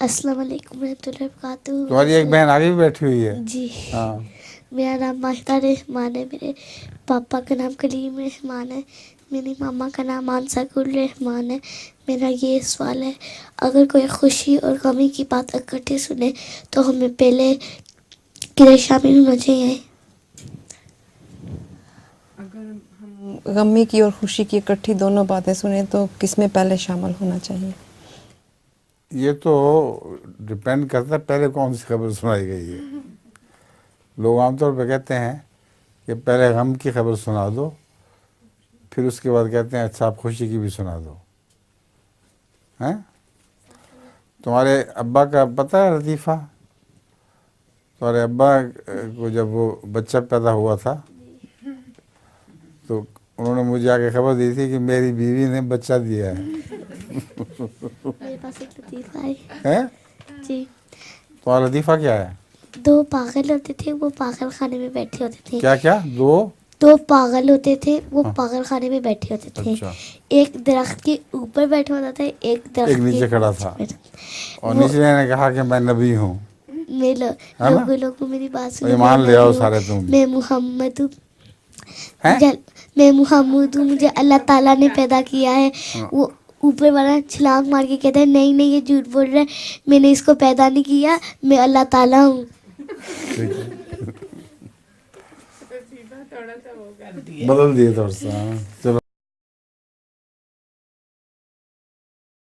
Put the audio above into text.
السلام علیکم ورحمۃ اللہ وبرکاتہ. تمہاری ایک بہن آگے بھی بیٹھی ہوئی ہے. جی ہاں. میرا نام ماہدہ رحمان ہے. میرے پاپا کا نام کلیم رحمان ہے. میری ماما کا نام مانسا گل رحمان ہے. میرا یہ سوال ہے, اگر کوئی خوشی اور غمی کی بات اکٹھے سنے تو ہمیں پہلے کدھر شامل ہونا چاہیے؟ اگر ہم غمی کی اور خوشی کی اکٹھی دونوں باتیں سنیں تو کس میں پہلے شامل ہونا چاہیے؟ یہ تو ڈپینڈ کرتا ہے پہلے کون سی خبر سنائی گئی ہے. لوگ عام طور پہ کہتے ہیں کہ پہلے غم کی خبر سنا دو, پھر اس کے بعد کہتے ہیں اچھا آپ خوشی کی بھی سنا دو. ہیں تمہارے ابا کا پتہ ہے لطیفہ؟ تمہارے ابا کو جب وہ بچہ پیدا ہوا تھا تو انہوں نے مجھے آ کے خبر دی تھی کہ میری بیوی نے بچہ دیا ہے. میرے پاس ایک لطیفہ ہے. ہیں؟ جی. تمہارا لطیفہ کیا ہے؟ 2 پاگل ہوتے تھے, وہ پاگل خانے میں بیٹھے ہوتے تھے. کیا کیا؟ 2 پاگل ہوتے تھے, وہ پاگل خانے میں بیٹھے ہوتے تھے. اچھا. ایک درخت کے اوپر بیٹھا ہوتا تھا, ایک درخت نیچے کھڑا تھا, اور وہ نیچے نے کہا کہ میں نبی ہوں. لوگوں میری بات سنو. ایمان لے آؤ سارے تم. میں محمد ہوں. ہیں؟ میں محمد ہوں, مجھے اللہ تعالیٰ نے پیدا کیا ہے. وہ اوپر والا چھلانگ مار کے کہتا ہے نہیں نہیں یہ جھوٹ بول رہا ہے, میں نے اس کو پیدا نہیں کیا, میں اللہ تعالیٰ ہوں. بدل دیے تھوڑا سا. چلو.